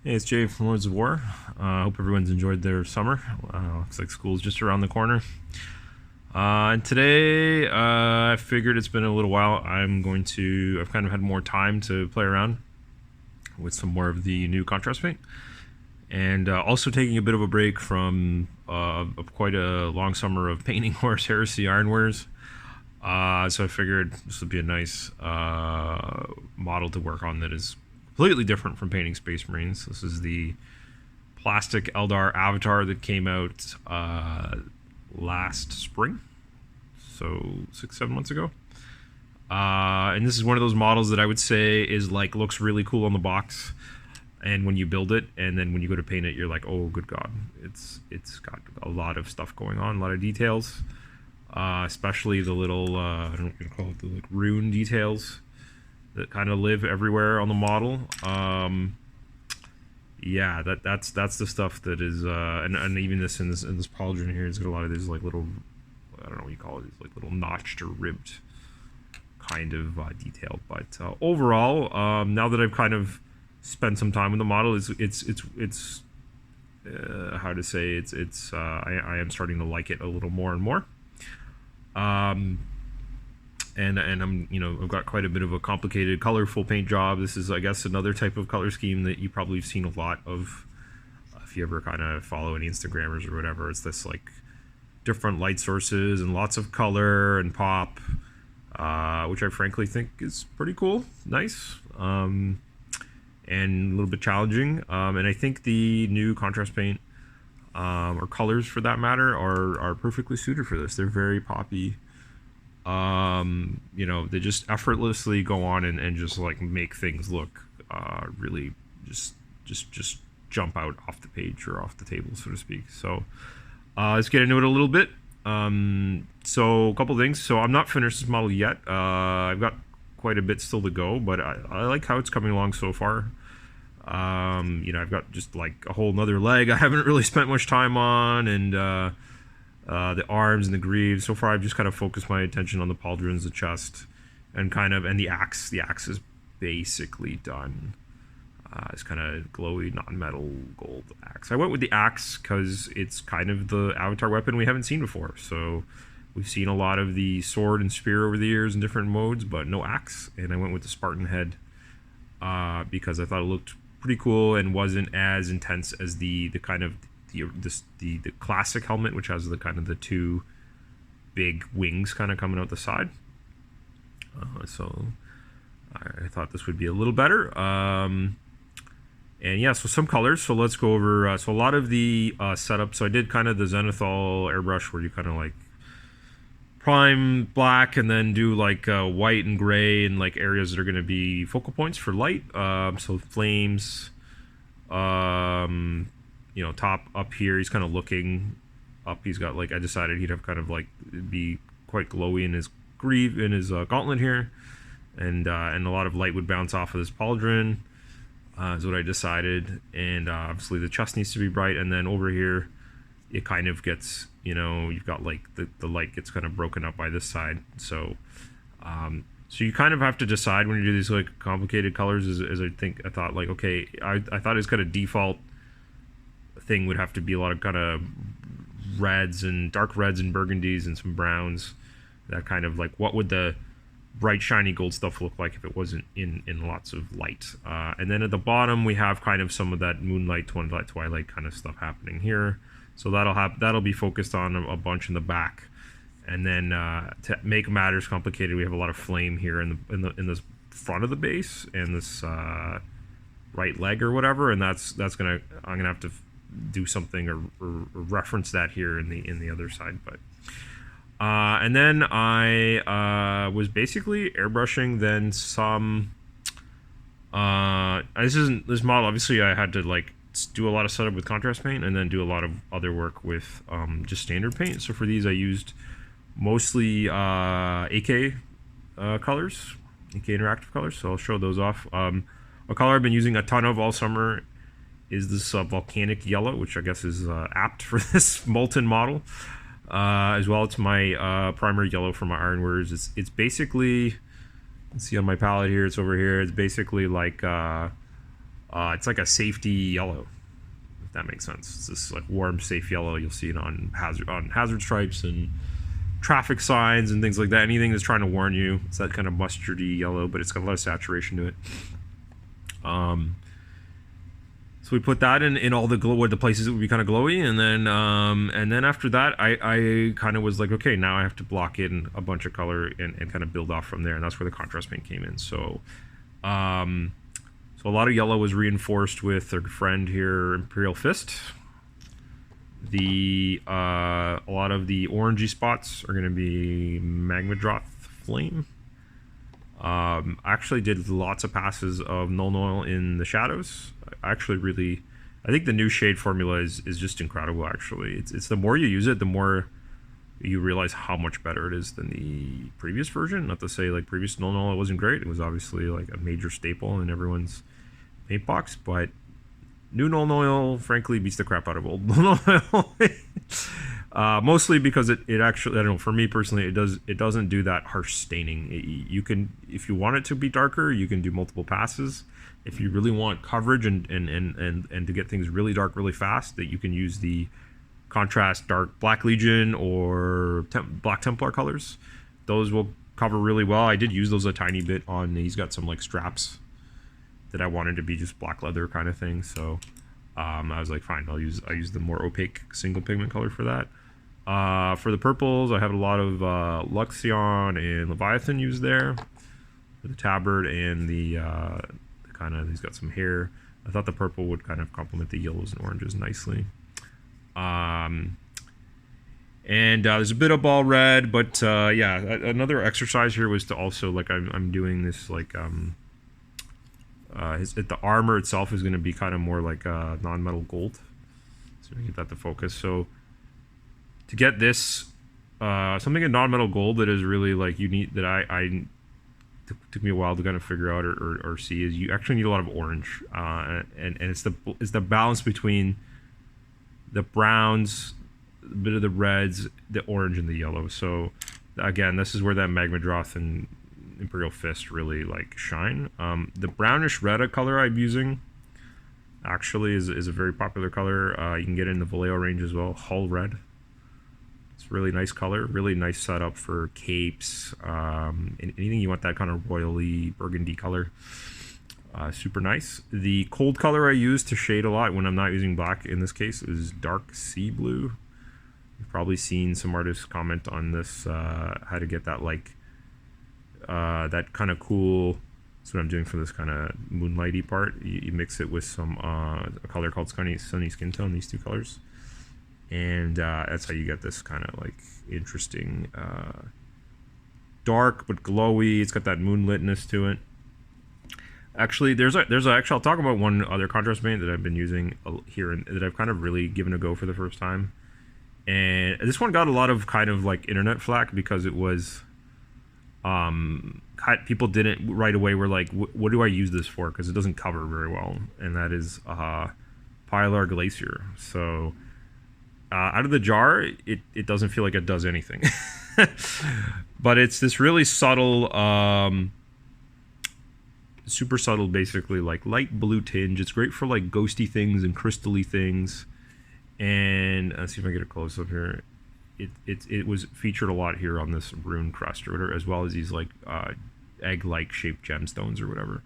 Hey, it's Jay from Lords of War. Hope everyone's enjoyed their summer. Looks like school's just around the corner. And today, I figured it's been a little while. I've kind of had more time to play around with some more of the new contrast paint. And also taking a bit of a break from quite a long summer of painting Horus Heresy Ironwares. So I figured this would be a nice model to work on that is completely different from painting Space Marines. This is the plastic Eldar avatar that came out last spring, so 6-7 months ago. And this is one of those models that I would say is like looks really cool on the box, and when you build it, and then when you go to paint it, you're like, oh, good God, it's got a lot of stuff going on, a lot of details, especially the little I don't know what you call it, the like rune details that kind of live everywhere on the model. Yeah, that's the stuff that is, and even this in this pauldron here, it's got a lot of these like little, I don't know what you call it, these like little notched or ribbed kind of detail. But overall, now that I've kind of spent some time with the model, it's how to say, I am starting to like it a little more and more. And I'm, I've got quite a bit of a complicated, colorful paint job. This is, I guess, another type of color scheme that you probably have seen a lot of if you ever kind of follow any Instagrammers or whatever. It's this like different light sources and lots of color and pop, which I frankly think is pretty cool, nice, and a little bit challenging. And I think the new contrast paint, or colors for that matter, are perfectly suited for this. They're very poppy. They just effortlessly go on and just like make things look really just jump out off the page or off the table, so to speak. So let's get into it a little bit. So a couple things. So I'm not finished this model yet. I've got quite a bit still to go, but I like how it's coming along so far. I've got just like a whole nother leg I haven't really spent much time on, and the arms and the greaves. So far I've just kind of focused my attention on the pauldrons, the chest, and the axe. The axe is basically done. It's kind of glowy non-metal gold axe. I went with the axe because it's kind of the avatar weapon we haven't seen before. So we've seen a lot of the sword and spear over the years in different modes, but no axe. And I went with the Spartan head because I thought it looked pretty cool and wasn't as intense as the kind of the classic helmet, which has the two big wings kind of coming out the side. So I thought this would be a little better. And yeah, so some colors. So let's go over. So a lot of the setup. So I did kind of the Zenithal airbrush, where you kind of like prime black and then do like white and gray in like areas that are going to be focal points for light. So flames. Top up here, he's kind of looking up. He's got like, I decided he'd have kind of like be quite glowy in his greave, in his gauntlet here, and a lot of light would bounce off of this pauldron. Is what I decided. And obviously the chest needs to be bright, and then over here it kind of gets, you've got like the light gets kind of broken up by this side. So so you kind of have to decide when you do these like complicated colors, as I thought like, okay, I thought his kind of default thing would have to be a lot of kind of reds and dark reds and burgundies and some browns. That kind of like, what would the bright shiny gold stuff look like if it wasn't in lots of light? And then at the bottom we have kind of some of that moonlight, twilight kind of stuff happening here. So that'll be focused on a bunch in the back. And then to make matters complicated, we have a lot of flame here in the front of the base and this right leg or whatever. And I'm gonna have to do something or reference that here in the other side. But and then I was basically airbrushing then some this model, obviously I had to like do a lot of setup with contrast paint and then do a lot of other work with just standard paint. So for these I used mostly AK colors, AK interactive colors, so I'll show those off. A color I've been using a ton of all summer is this volcanic yellow, which I guess is apt for this molten model. As well, it's my primary yellow for my Ironwares. It's basically, let's see on my palette here, it's over here. It's basically like It's like a safety yellow, if that makes sense. It's this like warm, safe yellow. You'll see it on hazard stripes and traffic signs and things like that. Anything that's trying to warn you. It's that kind of mustardy yellow, but it's got a lot of saturation to it. So we put that in all the places that would be kind of glowy, and then after that, I kind of was like, okay, now I have to block in a bunch of color and kind of build off from there, and that's where the contrast paint came in. So, so a lot of yellow was reinforced with our friend here, Imperial Fist. A lot of the orangey spots are going to be Magmadroth Flame. I actually did lots of passes of Null Oil in the shadows. I think the new shade formula is just incredible. Actually, it's the more you use it, the more you realize how much better it is than the previous version. Not to say like previous Null Oil wasn't great. It was obviously like a major staple in everyone's paint box, but new Null Oil frankly beats the crap out of old Null Oil. Mostly because it actually, I don't know, for me personally, it doesn't do that harsh staining. You can, if you want it to be darker, you can do multiple passes. If you really want coverage and to get things really dark really fast, that you can use the contrast dark Black Legion or Black Templar colors. Those will cover really well. I did use those a tiny bit on, he's got some like straps that I wanted to be just black leather kind of thing. So I was like, fine, I use the more opaque single pigment color for that. For the purples, I have a lot of Luxion and Leviathan used there. For the tabard and the kind of, he's got some hair. I thought the purple would kind of complement the yellows and oranges nicely. And there's a bit of ball red, but yeah, another exercise here was to also, like, I'm doing this, like, the armor itself is going to be kind of more like non-metal gold. So we get that to focus. So to get this, something in non-metal gold that is really like unique, that I took me a while to kind of figure out or see, is you actually need a lot of orange, and it's the balance between the browns, a bit of the reds, the orange, and the yellow. So again, this is where that Magmadroth and Imperial Fist really like shine. The brownish red color I'm using actually is a very popular color. You can get it in the Vallejo range as well. Hull red. It's a really nice color, really nice setup for capes, and anything you want that kind of royally burgundy color. Super nice. The cold color I use to shade a lot when I'm not using black in this case is dark sea blue. You've probably seen some artists comment on this, how to get that like that kind of cool. That's what I'm doing for this kind of moonlighty part. You mix it with some a color called Sunny Skin Tone, these two colors, and that's how you get this kind of like interesting dark but glowy. It's got that moonlitness to it. Actually, actually, I'll talk about one other contrast paint that I've been using here and that I've kind of really given a go for the first time. And this one got a lot of kind of like internet flack because it was, people didn't right away were like, what do I use this for? Because it doesn't cover very well. And that is Pylar Glacier. So out of the jar, it doesn't feel like it does anything. But it's this really subtle, super subtle, basically like light blue tinge. It's great for like ghosty things and crystally things. And let's see if I get a close up here. It was featured a lot here on this rune crust or whatever, as well as these like egg-like shaped gemstones or whatever.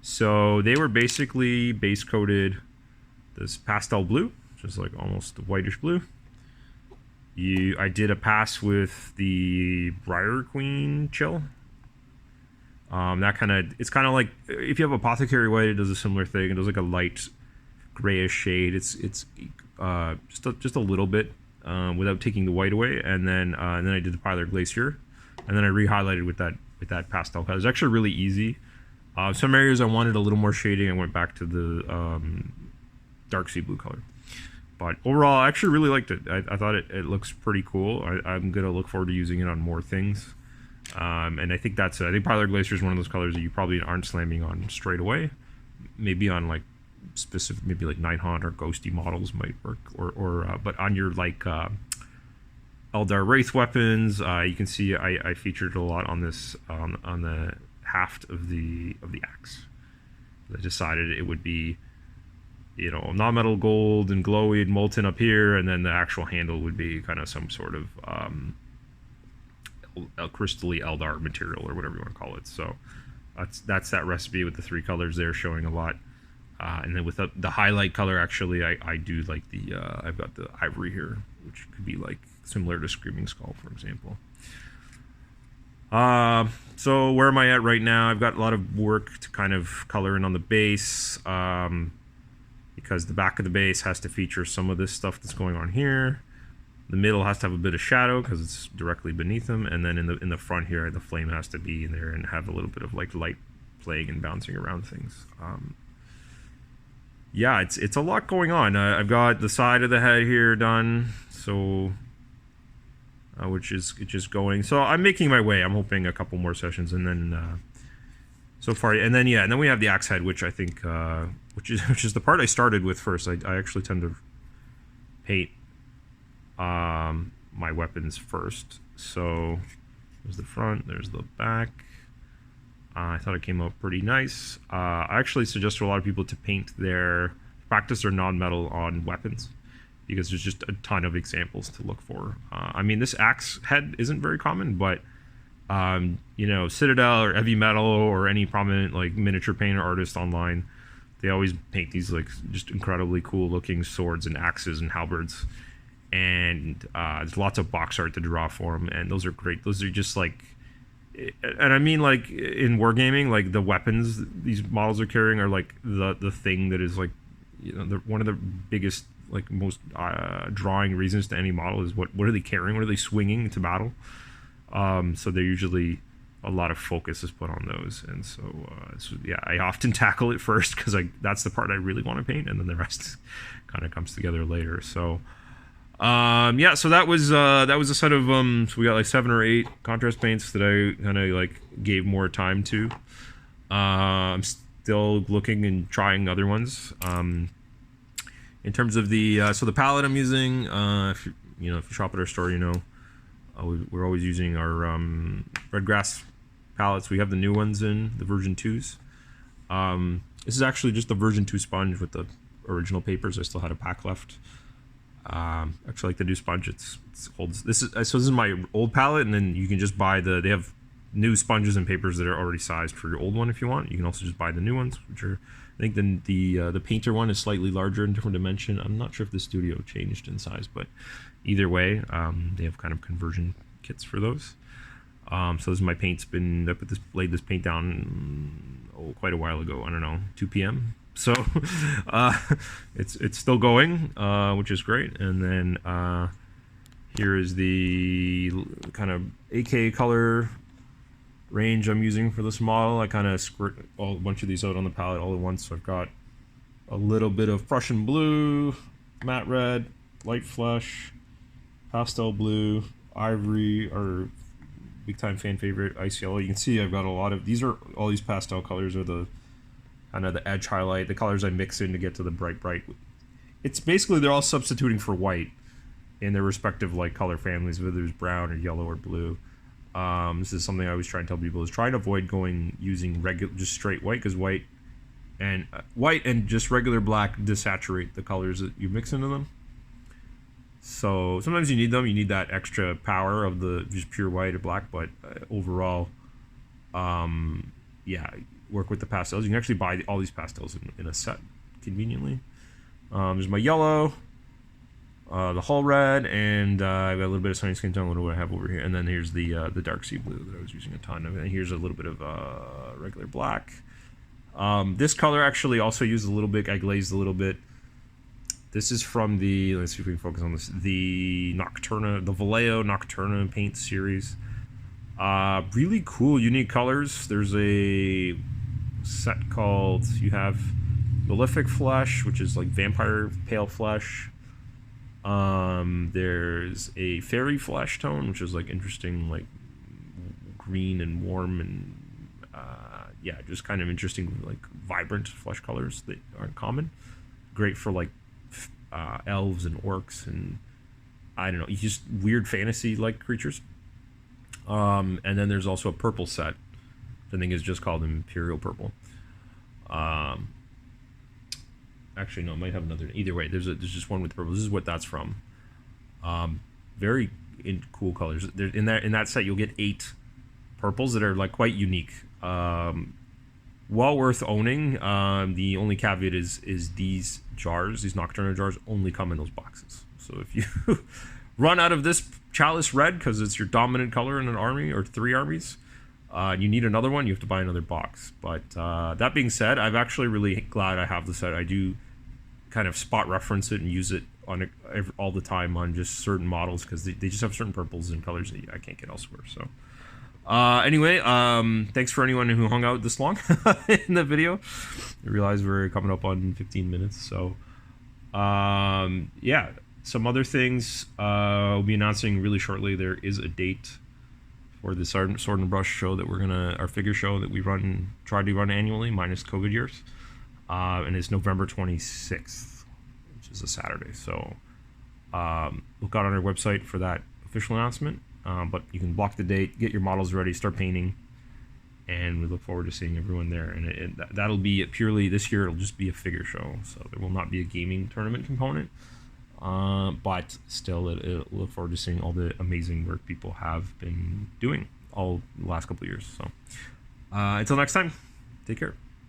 So they were basically base coated this pastel blue, which is like almost whitish blue. I did a pass with the Briar Queen Chill. It's kind of like if you have Apothecary White, it does a similar thing. It does like a light grayish shade. It's just a little bit without taking the white away, and then I did the Pylar Glacier, and then I re-highlighted with that pastel color. It's actually really easy. Some areas I wanted a little more shading. I went back to the dark sea blue color. But overall, I actually really liked it. I thought it looks pretty cool. I'm gonna look forward to using it on more things. And I think that's it. I think Pylar Glacier is one of those colors that you probably aren't slamming on straight away. Maybe on like specific, maybe like Nighthaunt or Ghosty models might work, or but on your like Eldar Wraith weapons, you can see I featured a lot on this on the haft of the axe. I decided it would be, you know, non-metal gold and glowy and molten up here, and then the actual handle would be kind of some sort of a crystally Eldar material or whatever you want to call it. So that's that recipe with the 3 colors there showing a lot. And then with the highlight color, actually, I do like the I've got the ivory here, which could be like similar to Screaming Skull, for example. So where am I at right now? I've got a lot of work to kind of color in on the base, because the back of the base has to feature some of this stuff that's going on here. The middle has to have a bit of shadow because it's directly beneath them, and then in the front here, the flame has to be in there and have a little bit of like light playing and bouncing around things. Yeah, it's a lot going on. I've got the side of the head here done, so which is just going. So I'm making my way. I'm hoping a couple more sessions, and then so far, and then and then we have the axe head, which I think which is the part I started with first. I actually tend to paint my weapons first. So there's the front, there's the back. I thought it came out pretty nice. I actually suggest to a lot of people to practice their non-metal on weapons, because there's just a ton of examples to look for. I mean, this axe head isn't very common, but you know, Citadel or Heavy Metal or any prominent like miniature painter artist online, they always paint these like just incredibly cool looking swords and axes and halberds, and there's lots of box art to draw for them, and those are great. Those are just like, and I mean, like in wargaming, like the weapons these models are carrying are like the thing that is like, you know, one of the biggest, like most drawing reasons to any model is what are they carrying, what are they swinging into battle. So they're usually, a lot of focus is put on those, and so yeah, I often tackle it first because that's the part I really want to paint, and then the rest kind of comes together later. So yeah, so that was a set of so we got like 7 or 8 contrast paints that I kind of like gave more time to. I'm still looking and trying other ones. In terms of the so the palette I'm using, if you shop at our store, you know, we're always using our Redgrass palettes. We have the new ones in the version 2s. This is actually just the version 2 sponge with the original papers. I still had a pack left. Actually like the new sponge. It holds. This is my old palette, and then you can just buy they have new sponges and papers that are already sized for your old one if you want. You can also just buy the new ones, which are, I think the painter one is slightly larger in different dimension. I'm not sure if the studio changed in size, but either way, they have kind of conversion kits for those. So this is my paint's been, I laid this paint down quite a while ago. I don't know, 2 p.m. So it's still going, which is great. And then here is the kind of AK color range I'm using for this model. I kind of squirt a bunch of these out on the palette all at once. So I've got a little bit of Prussian blue, matte red, light flesh, pastel blue, ivory, or big time fan favorite, ice yellow. You can see I've got a lot of all these pastel colors are the kind of the edge highlight, the colors I mix in to get to the bright. It's basically they're all substituting for white in their respective like color families, whether it's brown or yellow or blue. This is something I always try and tell people, is try to avoid using just straight white, because white and just regular black desaturate the colors that you mix into them. So sometimes you need them. You need that extra power of the just pure white or black, but overall, yeah, work with the pastels. You can actually buy all these pastels in a set conveniently. There's my yellow, the hull red, and I've got a little bit of sunny skin tone. What do I have over here? And then here's the dark sea blue that I was using a ton of. And here's a little bit of regular black. This color actually also used a little bit. I glazed a little bit. This is from the, let's see if we can focus on this, the Nocturna, the Vallejo Nocturna paint series. Really cool, unique colors. There's a set called, you have Malefic Flesh, which is like vampire pale flesh. There's a Fairy Flesh tone, which is like interesting, like green and warm, and yeah, just kind of interesting, like vibrant flesh colors that aren't common. Great for like elves and orcs and I don't know, just weird fantasy like creatures. And then there's also a purple set, I think is just called Imperial Purple. Actually, no, it might have another. Either way, there's just one with purple. This is what that's from. Very cool colors. In that set, you'll get 8 purples that are like quite unique. Well worth owning. The only caveat is these jars, these Nocturno jars, only come in those boxes. So if you run out of this Chalice Red because it's your dominant color in an army or 3 armies, you need another one, you have to buy another box. But that being said, I'm actually really glad I have the set. I do kind of spot reference it and use it on all the time on just certain models because they just have certain purples and colors that I can't get elsewhere. So anyway, thanks for anyone who hung out this long in the video. I realize we're coming up on 15 minutes. So yeah, some other things we'll be announcing really shortly. There is a date for the Sword and Brush show that our figure show that we try to run annually minus COVID years. And it's November 26th, which is a Saturday. So look out on our website for that official announcement. But you can block the date, get your models ready, start painting, and we look forward to seeing everyone there. And that'll be purely this year. It'll just be a figure show, so there will not be a gaming tournament component. But still, it'll look forward to seeing all the amazing work people have been doing all the last couple of years. So until next time, take care.